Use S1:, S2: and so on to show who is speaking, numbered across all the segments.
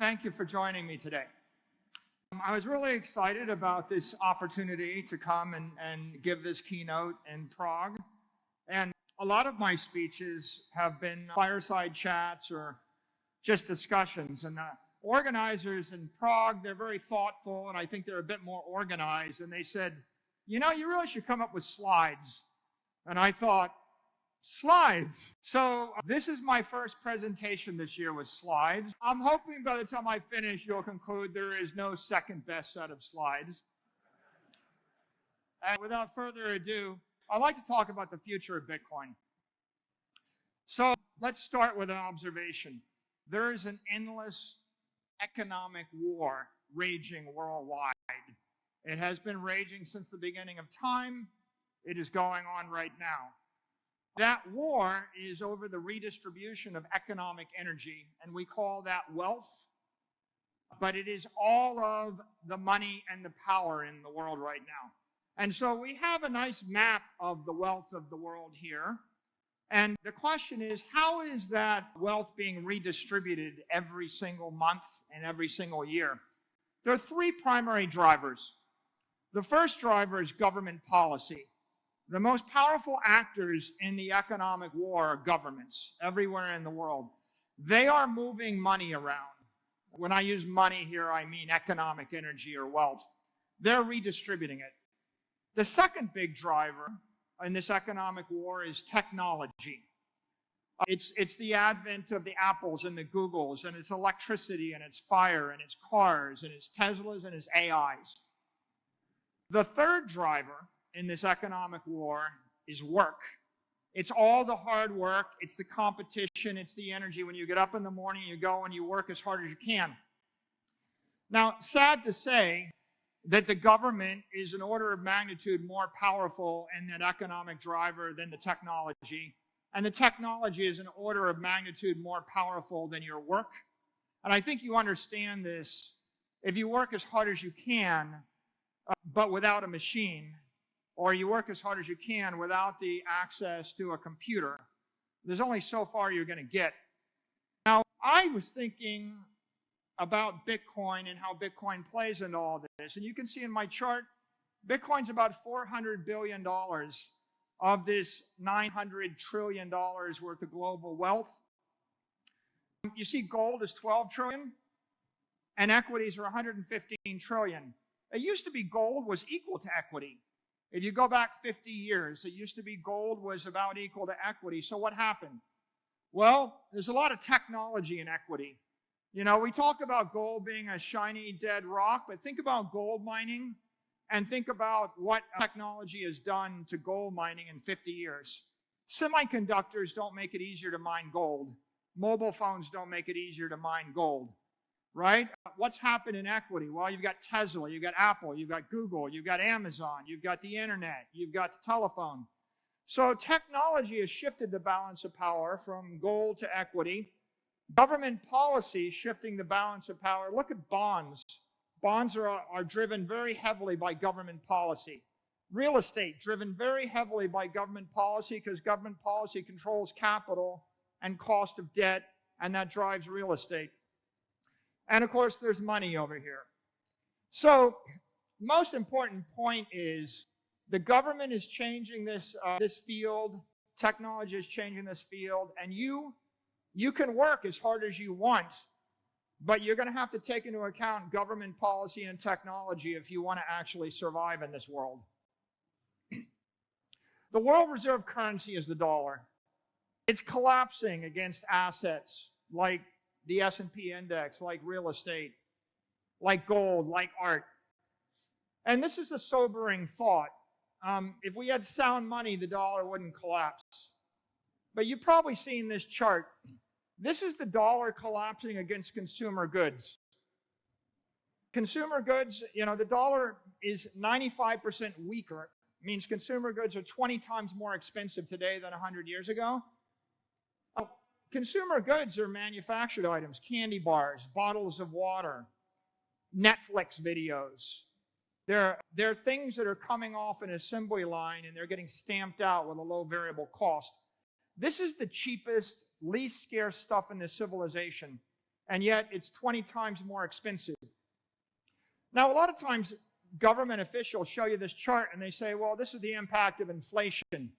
S1: Thank you for joining me today. I was really excited about this opportunity to come and give this keynote in Prague. And a lot of my speeches have been fireside chats or just discussions. And the organizers in Prague, they're very thoughtful, and I think they're a bit more organized. And they said, you know, you really should come up with slides. And I thought, slides. So this is my first presentation this year with slides. I'm hoping by the time I finish, you'll conclude there is no second best set of slides. And without further ado, I'd like to talk about the future of Bitcoin. So let's start with an observation. There is an endless economic war raging worldwide. It has been raging since the beginning of time. It is going on right now. That war is over the redistribution of economic energy, and we call that wealth, but it is all of the money and the power in the world right now. And so we have a nice map of the wealth of the world here, and the question is, how is that wealth being redistributed every single month and every single year? There are three primary drivers. The first driver is government policy. The most powerful actors in the economic war are governments everywhere in the world. They are moving money around. When I use money here, I mean economic energy or wealth. They're redistributing it. The second big driver in this economic war is technology. It's the advent of the Apples and the Googles, and it's electricity, and it's fire, and it's cars, and it's Teslas, and it's AIs. The third driver in this economic war is work. It's all the hard work, it's the competition, it's the energy. When you get up in the morning, you go and you work as hard as you can. Now, sad to say that the government is an order of magnitude more powerful in that economic driver than the technology. And the technology is an order of magnitude more powerful than your work. And I think you understand this. If you work as hard as you can, but without a machine, or you work as hard as you can without the access to a computer, there's only so far you're going to get. Now, I was thinking about Bitcoin and how Bitcoin plays into all this. And you can see in my chart, Bitcoin's about $400 billion of this $900 trillion worth of global wealth. You see gold is 12 trillion, and equities are 115 trillion. It used to be gold was equal to equity. If you go back 50 years, it used to be gold was about equal to equity. So what happened? Well, there's a lot of technology in equity. You know, we talk about gold being a shiny, dead rock, but think about gold mining and think about what technology has done to gold mining in 50 years. Semiconductors don't make it easier to mine gold. Mobile phones don't make it easier to mine gold. Right? What's happened in equity? Well, you've got Tesla, you've got Apple, you've got Google, you've got Amazon, you've got the internet, you've got the telephone. So technology has shifted the balance of power from gold to equity. Government policy shifting the balance of power. Look at bonds. Bonds are driven very heavily by government policy. Real estate driven very heavily by government policy because government policy controls capital and cost of debt, and that drives real estate. And of course, there's money over here. So, most important point is the government is changing this field, technology is changing this field, and you can work as hard as you want, but you're going to have to take into account government policy and technology if you want to actually survive in this world. The world reserve currency is the dollar. It's collapsing against assets like the S&P index, like real estate, like gold, like art. And this is a sobering thought. If we had sound money, the dollar wouldn't collapse. But you've probably seen this chart. This is the dollar collapsing against consumer goods. Consumer goods, you know, the dollar is 95% weaker. It means consumer goods are 20 times more expensive today than 100 years ago. Consumer goods are manufactured items, candy bars, bottles of water, Netflix videos. They're things that are coming off an assembly line and they're getting stamped out with a low variable cost. This is the cheapest, least scarce stuff in this civilization. and yet it's 20 times more expensive. Now, a lot of times, government officials show you this chart and they say, well, this is the impact of inflation.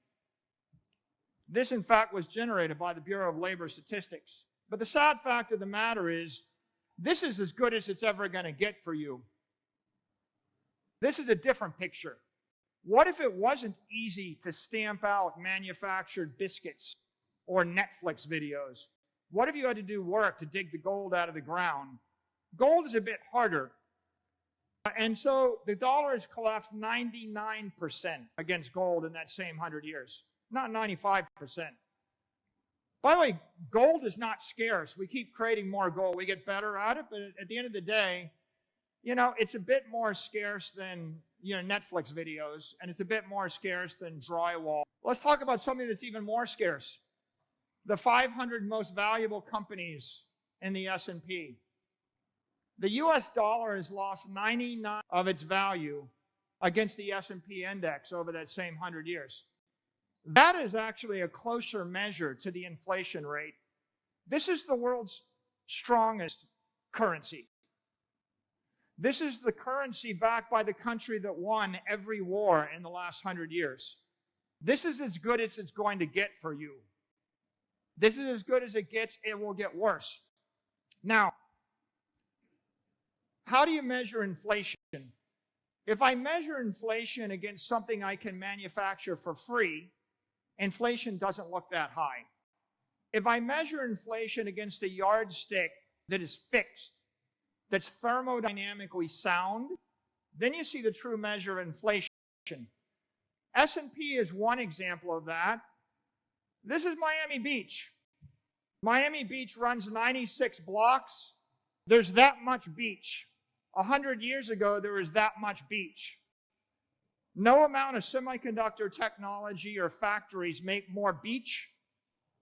S1: This, in fact, was generated by the Bureau of Labor Statistics. But the sad fact of the matter is, this is as good as it's ever going to get for you. This is a different picture. What if it wasn't easy to stamp out manufactured biscuits or Netflix videos? What if you had to do work to dig the gold out of the ground? Gold is a bit harder. And so the dollar has collapsed 99% against gold in that same 100 years, not 95%. By the way, gold is not scarce. We keep creating more gold. We get better at it, but at the end of the day, you know, it's a bit more scarce than, you know, Netflix videos, and it's a bit more scarce than drywall. Let's talk about something that's even more scarce. The 500 most valuable companies in the S&P. The US dollar has lost 99% of its value against the S&P index over that same 100 years. That is actually a closer measure to the inflation rate. This is the world's strongest currency. This is the currency backed by the country that won every war in the last 100 years. This is as good as it's going to get for you. This is as good as it gets. It will get worse. Now, how do you measure inflation? If I measure inflation against something I can manufacture for free, inflation doesn't look that high. If I measure inflation against a yardstick that is fixed, that's thermodynamically sound, then you see the true measure of inflation. S&P is one example of that. This is Miami Beach. Miami Beach runs 96 blocks. There's that much beach. 100 years ago, there was that much beach. No amount of semiconductor technology or factories make more beach.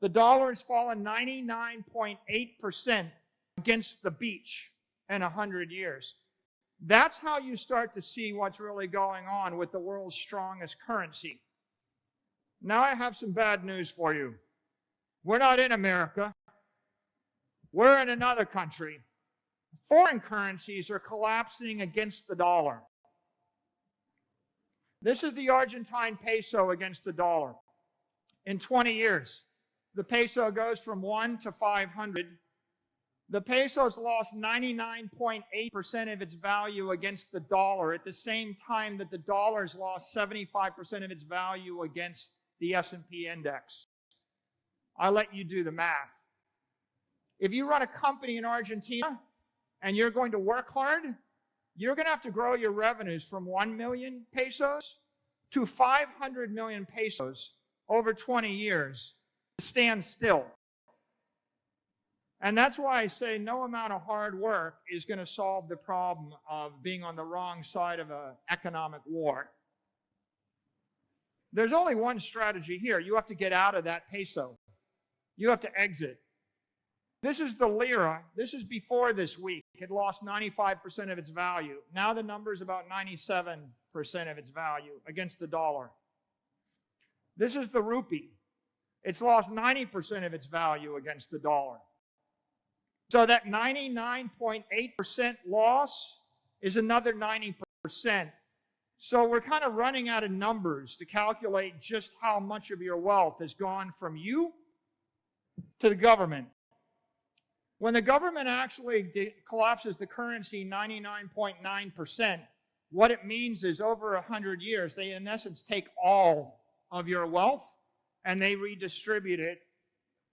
S1: The dollar has fallen 99.8% against the beach in 100 years. That's how you start to see what's really going on with the world's strongest currency. Now I have some bad news for you. We're not in America. We're in another country. Foreign currencies are collapsing against the dollar. This is the Argentine peso against the dollar. In 20 years, the peso goes from 1 to 500. The peso's lost 99.8% of its value against the dollar at the same time that the dollar's lost 75% of its value against the S&P index. I'll let you do the math. If you run a company in Argentina and you're going to work hard, you're going to have to grow your revenues from 1 million pesos to 500 million pesos over 20 years to stand still. And that's why I say no amount of hard work is going to solve the problem of being on the wrong side of an economic war. There's only one strategy here. You have to get out of that peso. You have to exit. This is the lira. This is before this week. It lost 95% of its value. Now the number is about 97% of its value against the dollar. This is the rupee. It's lost 90% of its value against the dollar. So that 99.8% loss is another 90%. So we're kind of running out of numbers to calculate just how much of your wealth has gone from you to the government. When the government actually collapses the currency 99.9%, what it means is over 100 years, they in essence take all of your wealth and they redistribute it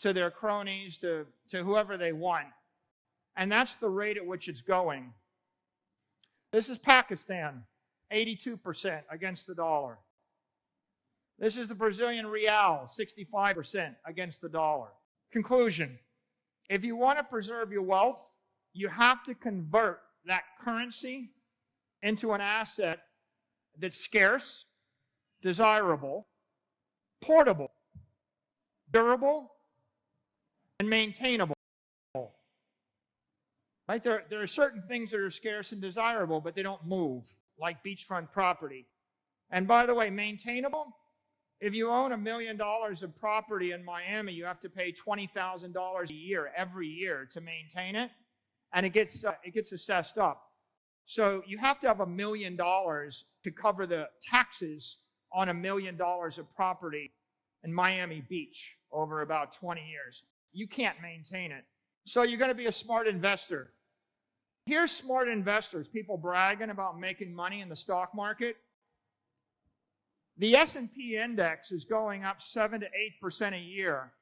S1: to their cronies, to whoever they want. And that's the rate at which it's going. This is Pakistan, 82% against the dollar. This is the Brazilian real, 65% against the dollar. Conclusion. If you want to preserve your wealth, you have to convert that currency into an asset that's scarce, desirable, portable, durable, and maintainable. Right? There are certain things that are scarce and desirable, but they don't move, like beachfront property. And by the way, maintainable, if you own $1 million of property in Miami, you have to pay $20,000 a year, every year, to maintain it. and it gets assessed up. So you have to have $1 million to cover the taxes on $1 million of property in Miami Beach over about 20 years. You can't maintain it. So you're going to be a smart investor. Here's smart investors, people bragging about making money in the stock market. The S&P index is going up 7 to 8% a year.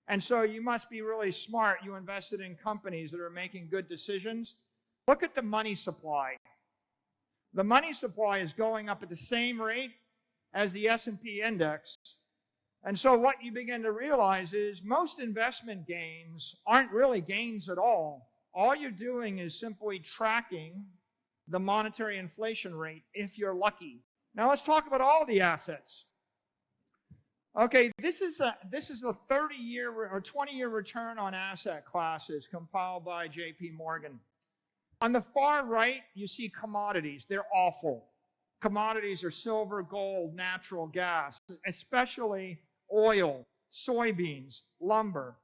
S1: And so you must be really smart. You invested in companies that are making good decisions. Look at the money supply. The money supply is going up at the same rate as the S&P index. And so what you begin to realize is most investment gains aren't really gains at all. All you're doing is simply tracking the monetary inflation rate if you're lucky. Now let's talk about all the assets. Okay, this is a 30-year or 20-year return on asset classes compiled by JP Morgan. On the far right, you see commodities. They're awful. Commodities are silver, gold, natural gas, especially oil, soybeans, lumber,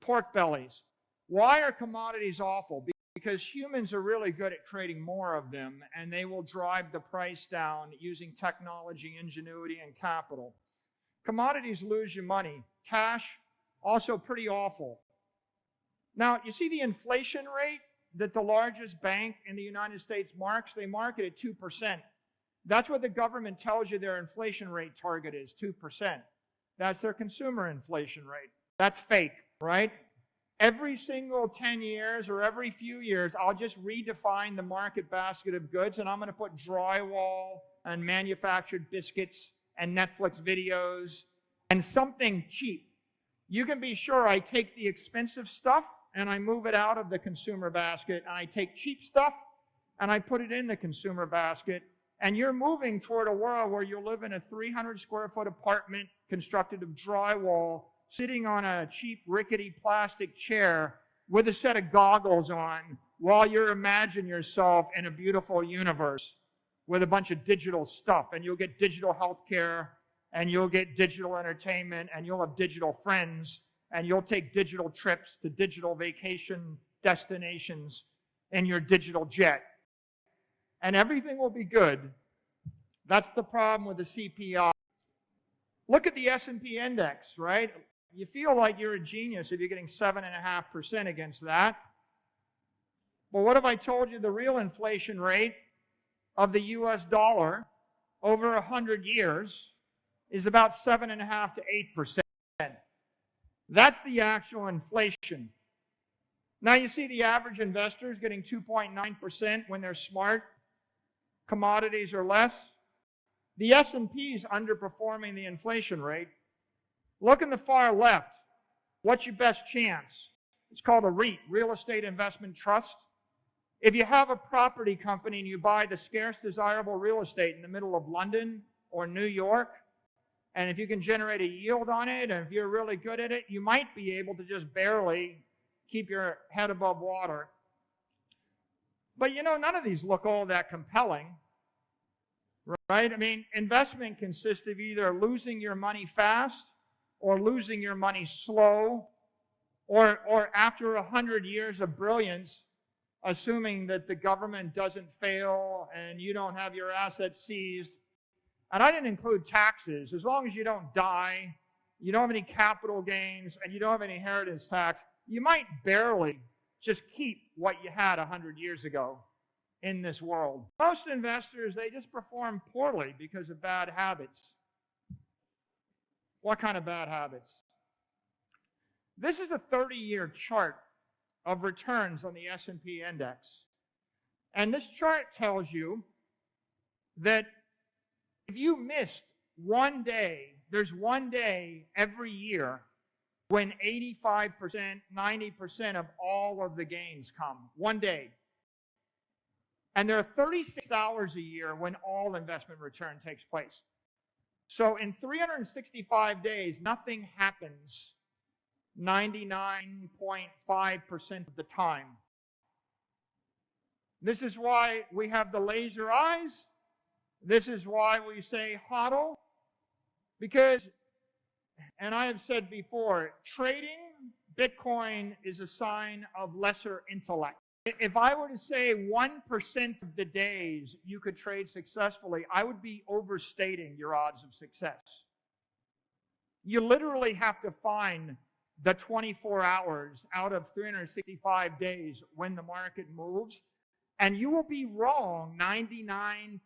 S1: pork bellies. Why are commodities awful? Because humans are really good at creating more of them, and they will drive the price down using technology, ingenuity, and capital. Commodities lose you money. Cash, also pretty awful. Now, you see the inflation rate that the largest bank in the United States marks? They mark it at 2%. That's what the government tells you their inflation rate target is, 2%. That's their consumer inflation rate. That's fake, right? Every single 10 years or every few years, I'll just redefine the market basket of goods, and I'm going to put drywall and manufactured biscuits and Netflix videos and something cheap. You can be sure I take the expensive stuff and I move it out of the consumer basket, and I take cheap stuff and I put it in the consumer basket. And you're moving toward a world where you live in a 300 square foot apartment constructed of drywall, sitting on a cheap rickety plastic chair with a set of goggles on while you imagine yourself in a beautiful universe with a bunch of digital stuff. And you'll get digital healthcare, and you'll get digital entertainment, and you'll have digital friends, and you'll take digital trips to digital vacation destinations in your digital jet. And everything will be good. That's the problem with the CPI. Look at the S&P index, right? You feel like you're a genius if you're getting 7.5% against that. Well, what if I told you the real inflation rate of the US dollar over 100 years is about 7.5 to 8%. That's the actual inflation. Now you see the average investor is getting 2.9% when they're smart. Commodities are less. The S&P is underperforming the inflation rate. Look in the far left. What's your best chance? It's called a REIT, Real Estate Investment Trust. If you have a property company and you buy the scarce desirable real estate in the middle of London or New York, and if you can generate a yield on it, and if you're really good at it, you might be able to just barely keep your head above water. But you know, none of these look all that compelling, right? I mean, investment consists of either losing your money fast or losing your money slow, or after 100 years of brilliance, assuming that the government doesn't fail and you don't have your assets seized. And I didn't include taxes. As long as you don't die, you don't have any capital gains, and you don't have any inheritance tax, you might barely just keep what you had 100 years ago in this world. Most investors, they just perform poorly because of bad habits. What kind of bad habits? This is a 30-year chart of returns on the S&P index. And this chart tells you that if you missed one day, there's one day every year when 85%, 90% of all of the gains come. One day. And there are 36 hours a year when all investment return takes place. So in 365 days, nothing happens 99.5% of the time. This is why we have the laser eyes. This is why we say HODL. Because, and I have said before, trading Bitcoin is a sign of lesser intellect. If I were to say 1% of the days you could trade successfully, I would be overstating your odds of success. You literally have to find the 24 hours out of 365 days when the market moves, and you will be wrong 99+%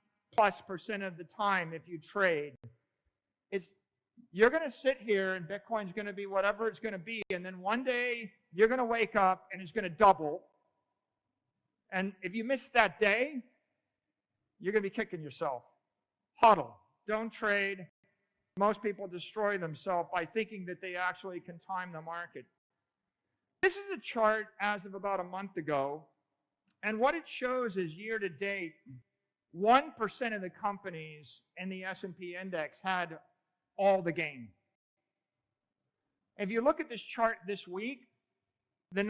S1: of the time if you trade. You're going to sit here and Bitcoin's going to be whatever it's going to be, and then one day you're going to wake up and it's going to double. And if you miss that day, you're going to be kicking yourself. Huddle. Don't trade. Most people destroy themselves by thinking that they actually can time the market. This is a chart as of about a month ago. And what it shows is year to date, 1% of the companies in the S&P index had all the gain. If you look at this chart this week, there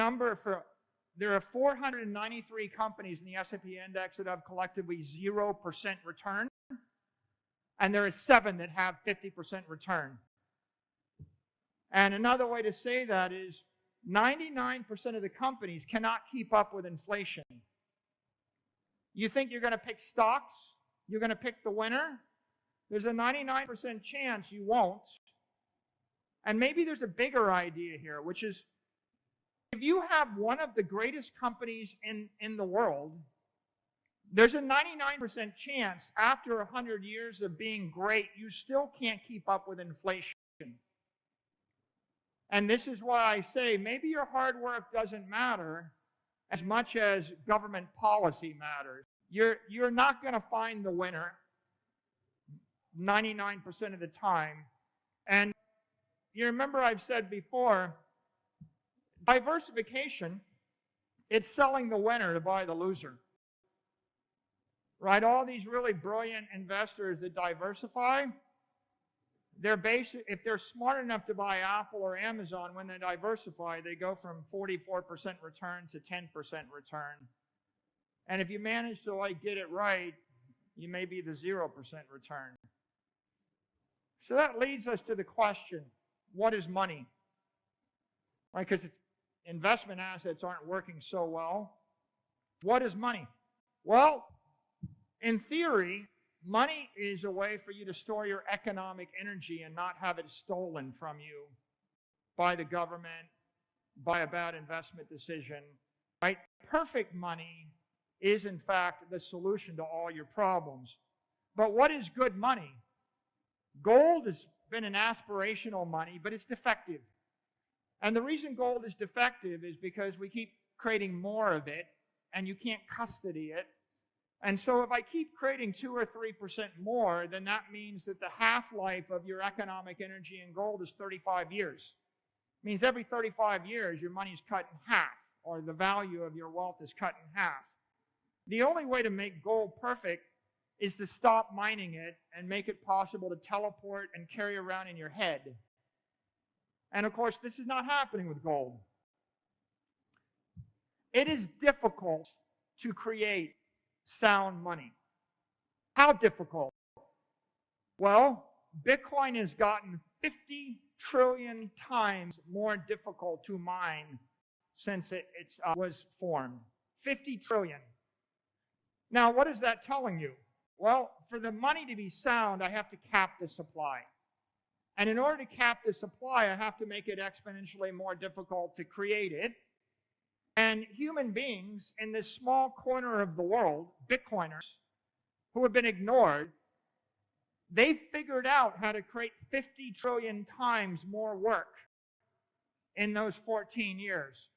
S1: are 493 companies in the S&P index that have collectively 0% return, and there are 7 that have 50% return. And another way to say that is 99% of the companies cannot keep up with inflation. You think you're going to pick stocks? You're going to pick the winner? There's a 99% chance you won't. And maybe there's a bigger idea here, which is if you have one of the greatest companies in the world, there's a 99% chance after 100 years of being great, you still can't keep up with inflation. And this is why I say maybe your hard work doesn't matter as much as government policy matters. You're not going to find the winner 99% of the time. And you remember I've said before, diversification, it's selling the winner to buy the loser. Right? All these really brilliant investors that diversify, if they're smart enough to buy Apple or Amazon, when they diversify, they go from 44% return to 10% return. And if you manage to get it right, you may be the 0% return. So that leads us to the question, what is money? Right? Because investment assets aren't working so well. What is money? Well, in theory, money is a way for you to store your economic energy and not have it stolen from you by the government, by a bad investment decision. Right? Perfect money is, in fact, the solution to all your problems. But what is good money? Gold has been an aspirational money, but it's defective. And the reason gold is defective is because we keep creating more of it, and you can't custody it. And so if I keep creating 2 or 3% more, then that means that the half-life of your economic energy in gold is 35 years. It means every 35 years, your money's cut in half, or the value of your wealth is cut in half. The only way to make gold perfect is to stop mining it and make it possible to teleport and carry around in your head. And of course, this is not happening with gold. It is difficult to create sound money. How difficult? Well, Bitcoin has gotten 50 trillion times more difficult to mine since it was formed. 50 trillion. Now, what is that telling you? Well, for the money to be sound, I have to cap the supply. And in order to cap the supply, I have to make it exponentially more difficult to create it. And human beings in this small corner of the world, Bitcoiners, who have been ignored, they figured out how to create 50 trillion times more work in those 14 years.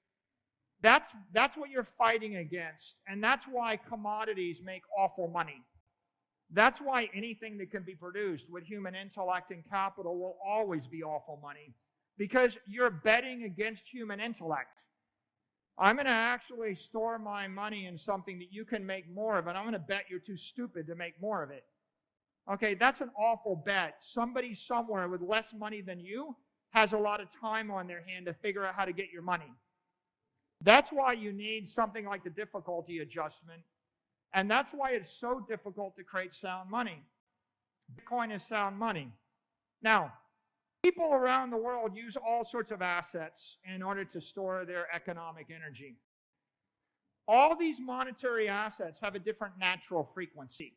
S1: That's what you're fighting against. And that's why commodities make awful money. That's why anything that can be produced with human intellect and capital will always be awful money, because you're betting against human intellect. I'm going to actually store my money in something that you can make more of, and I'm going to bet you're too stupid to make more of it. Okay, that's an awful bet. Somebody somewhere with less money than you has a lot of time on their hand to figure out how to get your money. That's why you need something like the difficulty adjustment. And that's why it's so difficult to create sound money. Bitcoin is sound money. Now, People around the world use all sorts of assets in order to store their economic energy. All these monetary assets have a different natural frequency.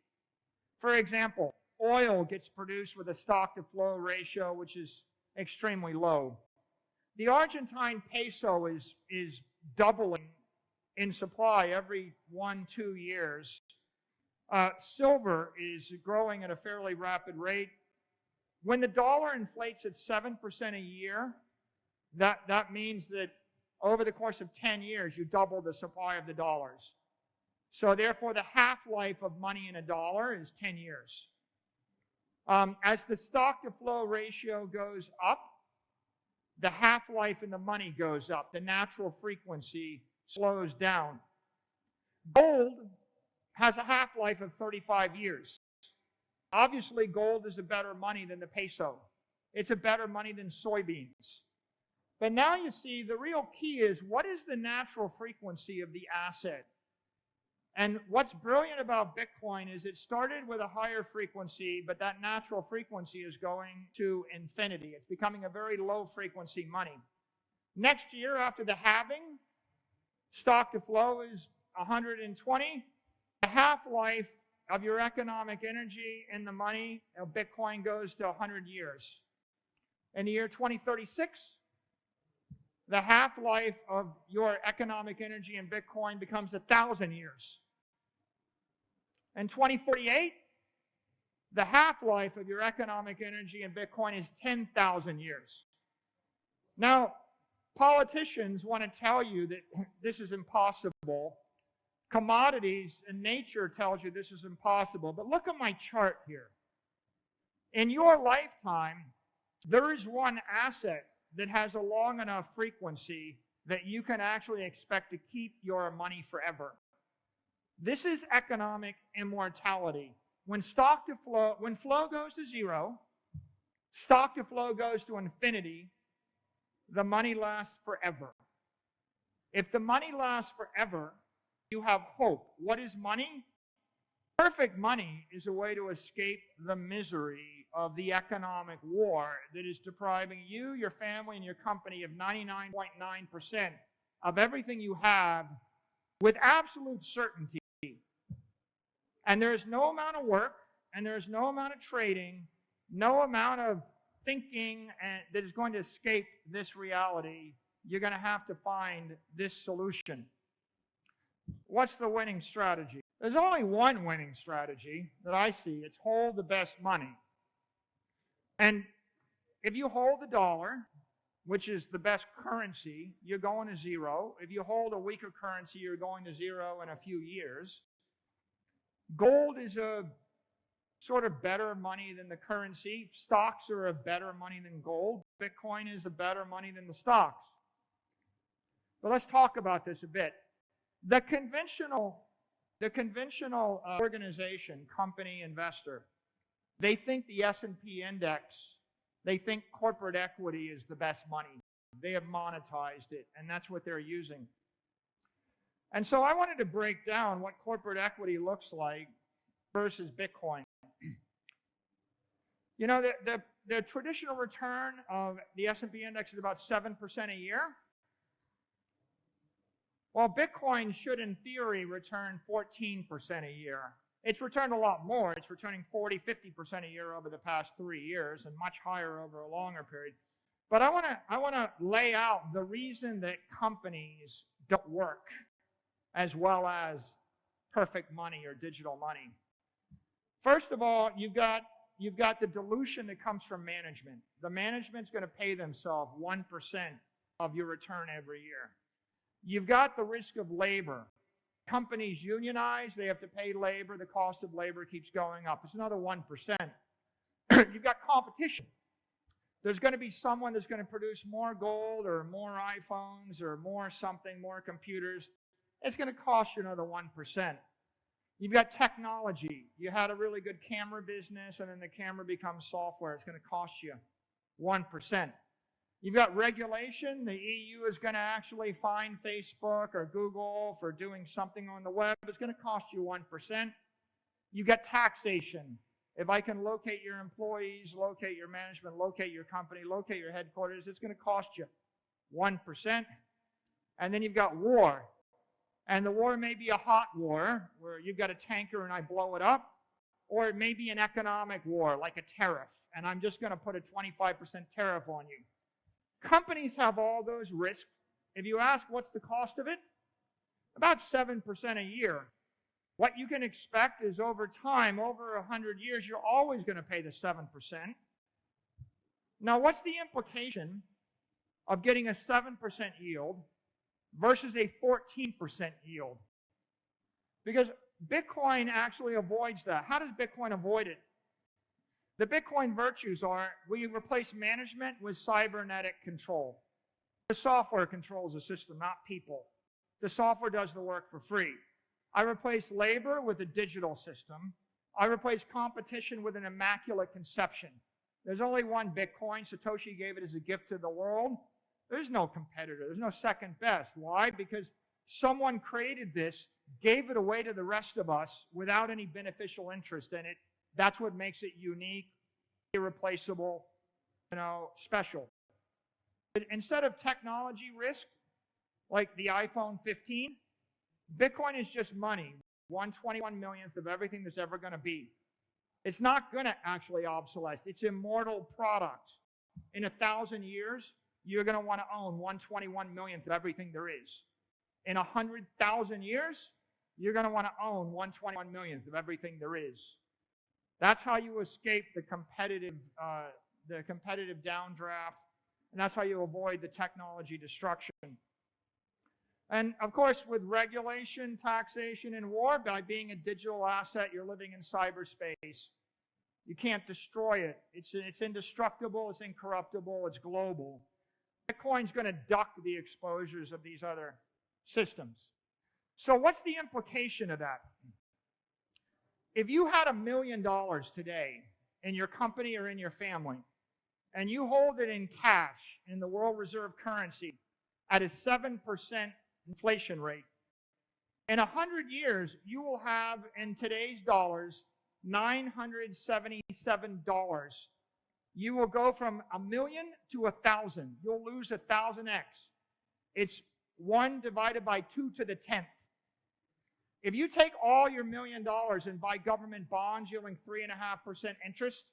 S1: For example, oil gets produced with a stock-to-flow ratio which is extremely low. The Argentine peso is doubling in supply every 1-2 years. Silver is growing at a fairly rapid rate. When the dollar inflates at 7% a year, that means that over the course of 10 years, you double the supply of the dollars. So therefore, the half-life of money in a dollar is 10 years. As the stock-to-flow ratio goes up, the half-life in the money goes up. The natural frequency slows down. Gold has a half-life of 35 years. Obviously, gold is a better money than the peso. It's a better money than soybeans. But now you see the real key is what is the natural frequency of the asset? And what's brilliant about Bitcoin is it started with a higher frequency, but that natural frequency is going to infinity. It's becoming a very low frequency money. Next year, after the halving, stock to flow is 120. The half-life of your economic energy in the money of Bitcoin goes to 100 years. In the year 2036, the half-life of your economic energy in Bitcoin becomes 1,000 years. In 2048, the half-life of your economic energy in Bitcoin is 10,000 years. Now, politicians want to tell you that this is impossible. Commodities and nature tells you this is impossible. But look at my chart here. In your lifetime, there is one asset that has a long enough frequency that you can actually expect to keep your money forever. This is economic immortality. When flow goes to zero, stock to flow goes to infinity, the money lasts forever. If the money lasts forever, you have hope. What is money? Perfect money is a way to escape the misery of the economic war that is depriving you, your family, and your company of 99.9% of everything you have with absolute certainty. And there is no amount of work, and there is no amount of trading, no amount of thinking that is going to escape this reality. You're going to have to find this solution. What's the winning strategy? There's only one winning strategy that I see. It's hold the best money. And if you hold the dollar, which is the best currency, you're going to zero. If you hold a weaker currency, you're going to zero in a few years. Gold is a sort of better money than the currency. Stocks are a better money than gold. Bitcoin is a better money than the stocks. But let's talk about this a bit. The conventional organization, company, investor, they think the S&P index, they think corporate equity is the best money. They have monetized it, and that's what they're using. And so I wanted to break down what corporate equity looks like versus Bitcoin. You know, the traditional return of the S&P index is about 7% a year. Well, Bitcoin should, in theory, return 14% a year. It's returned a lot more. It's returning 40, 50% a year over the past 3 years and much higher over a longer period. But I want to lay out the reason that companies don't work as well as perfect money or digital money. First of all, you've got the dilution that comes from management. The management's going to pay themselves 1% of your return every year. You've got the risk of labor. Companies unionize, they have to pay labor, the cost of labor keeps going up. It's another 1%. You've got competition. There's going to be someone that's going to produce more gold or more iPhones or more something, more computers. It's going to cost you another 1%. You've got technology. You had a really good camera business, and then the camera becomes software. It's going to cost you 1%. You've got regulation. The EU is going to actually fine Facebook or Google for doing something on the web. It's going to cost you 1%. You've got taxation. If I can locate your employees, locate your management, locate your company, locate your headquarters, it's going to cost you 1%. And then you've got war. And the war may be a hot war where you've got a tanker and I blow it up, or it may be an economic war like a tariff, and I'm just going to put a 25% tariff on you. Companies have all those risks. If you ask what's the cost of it, about 7% a year. What you can expect is over time, over 100 years, you're always going to pay the 7%. Now, what's the implication of getting a 7% yield versus a 14% yield? Because Bitcoin actually avoids that. How does Bitcoin avoid it? The Bitcoin virtues are we replace management with cybernetic control. The software controls the system, not people. The software does the work for free. I replace labor with a digital system. I replace competition with an immaculate conception. There's only one Bitcoin. Satoshi gave it as a gift to the world. There's no competitor. There's no second best. Why? Because someone created this, gave it away to the rest of us without any beneficial interest in it. That's what makes it unique, irreplaceable, special. But instead of technology risk, like the iPhone 15, Bitcoin is just money, 1/21 millionth of everything there's ever going to be. It's not going to actually obsolesce. It's immortal product. In 1,000 years, you're going to want to own 1/21 millionth of everything there is. In 100,000 years, you're going to want to own 1/21 millionth of everything there is. That's how you escape the competitive downdraft, and that's how you avoid the technology destruction. And of course, with regulation, taxation, and war, by being a digital asset, you're living in cyberspace. You can't destroy it. It's indestructible, it's incorruptible, it's global. Bitcoin's going to duck the exposures of these other systems. So what's the implication of that? If you had $1 million today in your company or in your family, and you hold it in cash in the world reserve currency at a 7% inflation rate, in 100 years, you will have, in today's dollars, $977. You will go from 1 million to 1,000. You'll lose 1,000x. It's 1 divided by 2 to the 10th. If you take all your $1 million and buy government bonds yielding 3.5% interest,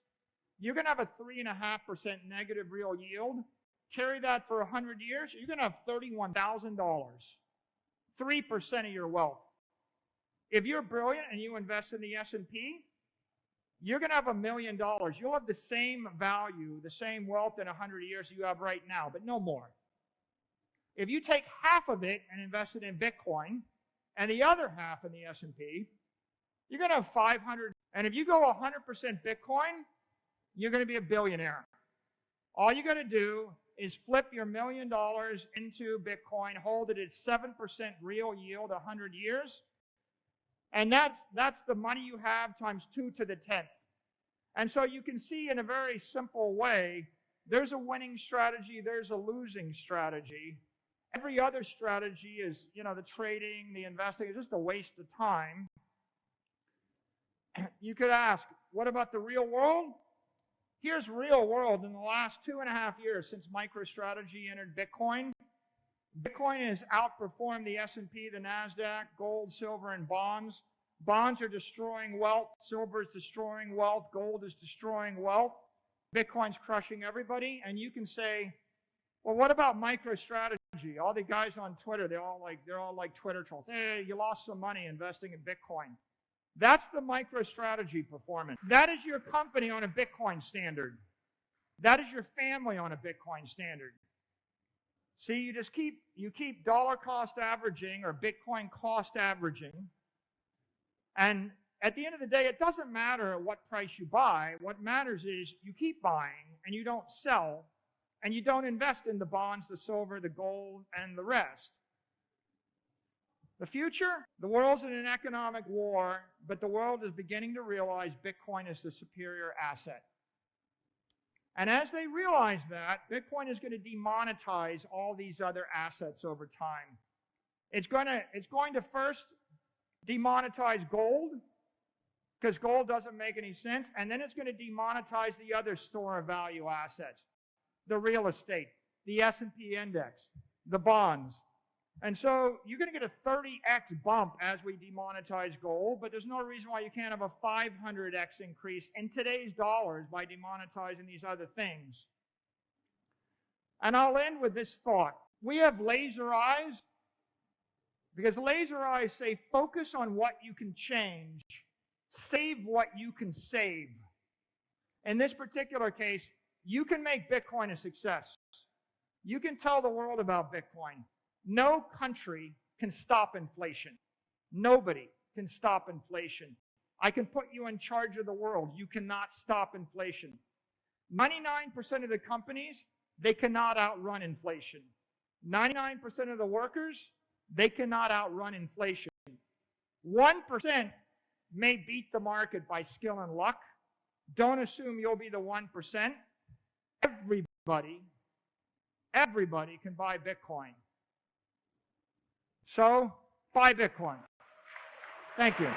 S1: you're going to have a 3.5% negative real yield. Carry that for 100 years, you're going to have $31,000. 3% of your wealth. If you're brilliant and you invest in the S&P, you're going to have $1 million. You'll have the same value, the same wealth in 100 years you have right now, but no more. If you take half of it and invest it in Bitcoin, and the other half in the S&P, you're going to have 500. And if you go 100% Bitcoin, you're going to be a billionaire. All you got to do is flip your $1 million into Bitcoin, hold it at 7% real yield 100 years, and that's the money you have times 2 to the 10th. And so you can see in a very simple way, there's a winning strategy, there's a losing strategy. Every other strategy is, the trading, the investing, is just a waste of time. You could ask, what about the real world? Here's real world in the last 2.5 years since MicroStrategy entered Bitcoin. Bitcoin has outperformed the S&P, the NASDAQ, gold, silver, and bonds. Bonds are destroying wealth. Silver is destroying wealth. Gold is destroying wealth. Bitcoin's crushing everybody. And you can say, well, what about MicroStrategy? All the guys on Twitter, they're all like Twitter trolls. Hey, you lost some money investing in Bitcoin. That's the MicroStrategy performance. That is your company on a Bitcoin standard. That is your family on a Bitcoin standard. See, you keep dollar cost averaging or Bitcoin cost averaging. And at the end of the day, it doesn't matter what price you buy. What matters is you keep buying and you don't sell and you don't invest in the bonds, the silver, the gold, and the rest. The future, the world's in an economic war, but the world is beginning to realize Bitcoin is the superior asset. And as they realize that, Bitcoin is going to demonetize all these other assets over time. It's going to first demonetize gold, because gold doesn't make any sense. And then it's going to demonetize the other store of value assets, the real estate, the S&P index, the bonds. And so you're going to get a 30x bump as we demonetize gold, but there's no reason why you can't have a 500x increase in today's dollars by demonetizing these other things. And I'll end with this thought. We have laser eyes because laser eyes say focus on what you can change, save what you can save. In this particular case, you can make Bitcoin a success. You can tell the world about Bitcoin. No country can stop inflation. Nobody can stop inflation. I can put you in charge of the world. You cannot stop inflation. 99% of the companies, they cannot outrun inflation. 99% of the workers, they cannot outrun inflation. 1% may beat the market by skill and luck. Don't assume you'll be the 1%. Everybody can buy Bitcoin. So, buy Bitcoin. Thank you.